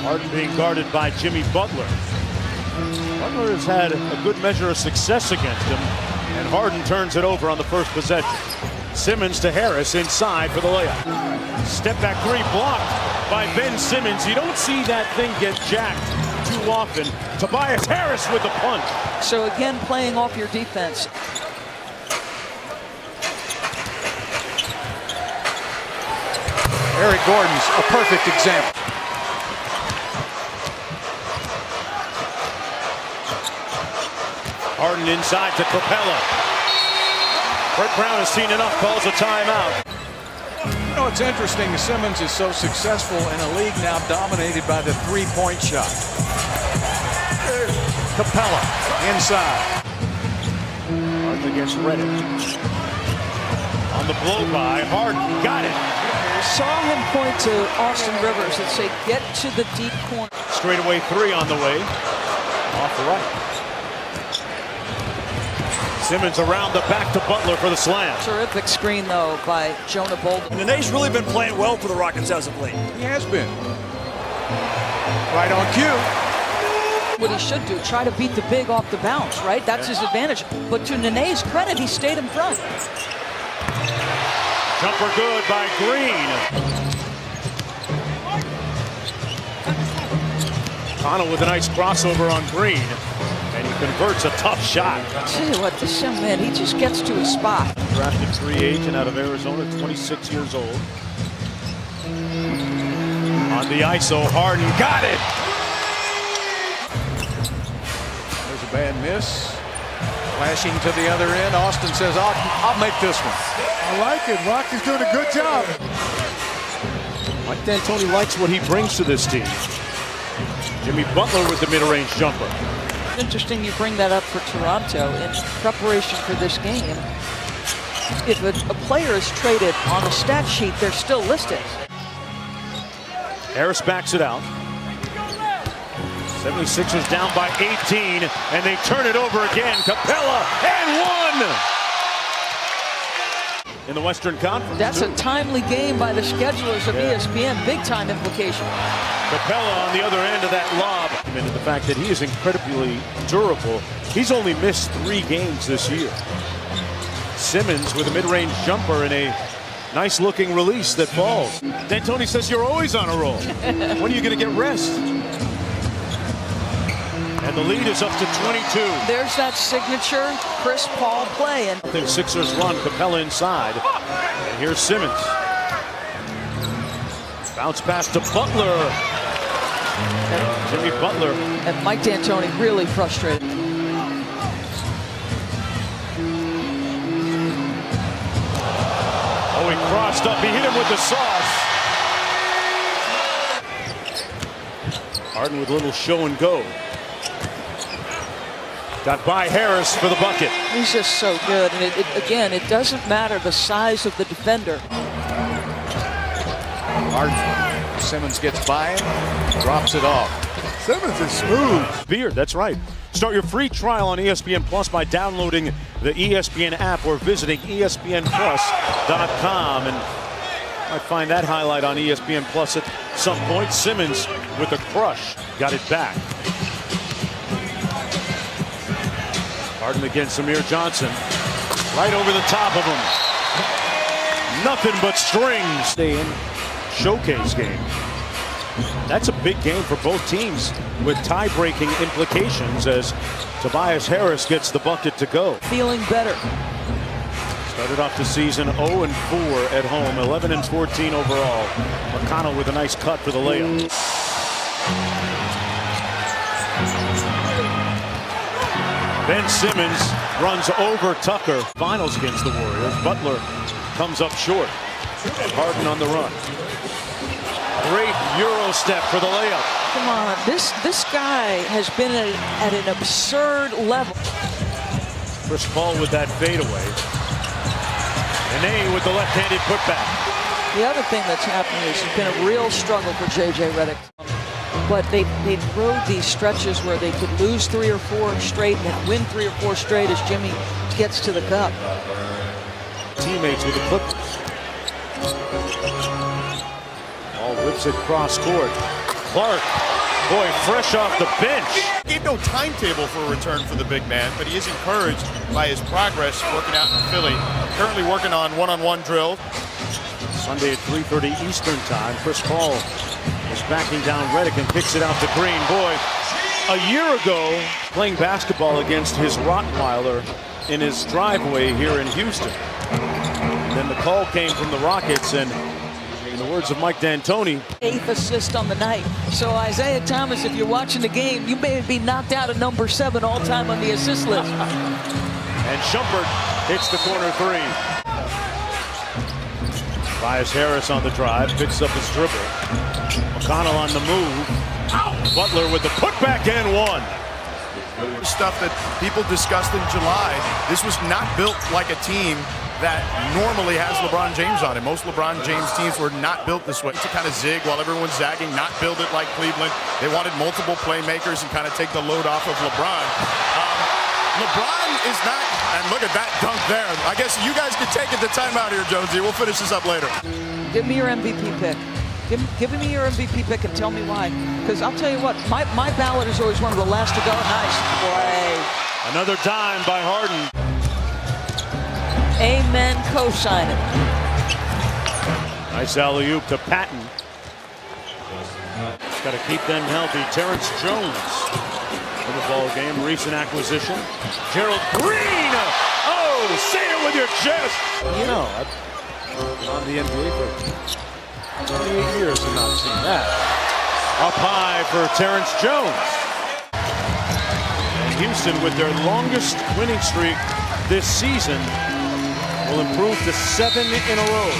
Harden being guarded by Jimmy Butler. Butler has had a good measure of success against him, and Harden turns it over on the first possession. Simmons to Harris inside for the layup. Step back three blocked by Ben Simmons. You don't see that thing get jacked too often. Tobias Harris with the punch. So again, playing off your defense. Eric Gordon's a perfect example. Harden inside to Capella. Brett Brown has seen enough, calls a timeout. You know, it's interesting. Simmons is so successful in a league now dominated by the three-point shot. Capella inside. Harden against Reddick. On the blow-by, Harden got it. Saw him point to Austin Rivers and say, get to the deep corner. Straightaway three on the way. Off the right. Simmons around the back to Butler for the slam. Terrific screen, though, by Jonah Bolden. Nene's really been playing well for the Rockets as of late. He has been. Right on cue. What he should do, try to beat the big off the bounce, right? That's his advantage. But to Nene's credit, he stayed in front. Jumper good by Green. Connell with a nice crossover on Green. And he converts a tough shot. I'll tell you what, this young man, he just gets to his spot. Drafted free agent out of Arizona, 26 years old. On the ISO, Harden got it. There's a bad miss. Flashing to the other end. Austin says, I'll make this one. I like it. Rocky's doing a good job. Mike D'Antoni likes what he brings to this team. Jimmy Butler with the mid-range jumper. Interesting you bring that up for Toronto in preparation for this game. If a player is traded on a stat sheet, they're still listed. Harris backs it out. 76ers down by 18, and they turn it over again. Capella and one! In the Western Conference. That's a timely game by the schedulers of ESPN. Big time implication. Capella on the other end of that lob. And the fact that he is incredibly durable. He's only missed 3 games this year. Simmons with a mid-range jumper and a nice-looking release that falls. D'Antoni says you're always on a roll. When are you going to get rest? And the lead is up to 22. There's that signature Chris Paul play. And The Sixers run, Capella inside. And here's Simmons. Bounce pass to Butler. Jimmy Butler. And Mike D'Antoni really frustrated. Oh, he crossed up. He hit him with the sauce. Harden with a little show and go. Got by Harris for the bucket. He's just so good. And again, it doesn't matter the size of the defender. Harden. Simmons gets by him, drops it off. Simmons is smooth. Beard, that's right. Start your free trial on ESPN Plus by downloading the ESPN app or visiting ESPNplus.com. And I find that highlight on ESPN Plus at some point. Simmons with a crush. Got it back. Harden against Amir Johnson. Right over the top of him. Nothing but strings. Stay in showcase game. That's a big game for both teams with tie-breaking implications as Tobias Harris gets the bucket to go. Feeling better. Started off the season 0-4 at home, 11-14 overall. McConnell with a nice cut for the layup. Ben Simmons runs over Tucker. Finals against the Warriors. Butler comes up short. Harden on the run. Great Euro step for the layup. Come on, this guy has been at an absurd level. Chris Paul with that fadeaway. Nene with the left-handed putback. The other thing that's happened is it's been a real struggle for J.J. Redick. But they rode these stretches where they could lose 3 or 4 straight and win 3 or 4 straight as Jimmy gets to the cup. Teammates with the Clippers. Ball whips it cross court. Clark Boy, fresh off the bench. Gave no timetable for a return for the big man, but he is encouraged by his progress working out in Philly. Currently working on one-on-one drill. Sunday at 3:30 Eastern time. Chris Paul is backing down Redick and kicks it out to Green. Boy, a year ago, playing basketball against his Rottweiler in his driveway here in Houston. And then the call came from the Rockets, and in the words of Mike D'Antoni, 8th assist on the night. So Isaiah Thomas, if you're watching the game, you may be knocked out at number 7 all time on the assist list. and Shumpert hits the corner three. Tobias Harris on the drive, picks up his dribble. McConnell on the move. Butler with the putback and one. Stuff that people discussed in July. This was not built like a team that normally has LeBron James on it. Most LeBron James teams were not built this way. To kind of zig while everyone's zagging, not build it like Cleveland. They wanted multiple playmakers and kind of take the load off of LeBron. LeBron is not, and look at that dunk there. I guess you guys can take it to timeout here, Jonesy. We'll finish this up later. Give me your MVP pick. Give me your MVP pick and tell me why. Because I'll tell you what, my ballot is always one of the last to go. Nice play. Another dime by Harden. Amen, co-sign it. Nice alley-oop to Patton. Got to keep them healthy. Terrence Jones in the ball game. Recent acquisition. Gerald Green. Oh, say it with your chest. You know, I've been on the NBA for 28 years and not seen that. Up high for Terrence Jones. And Houston, with their longest winning streak this season, will improve to 7 in a row.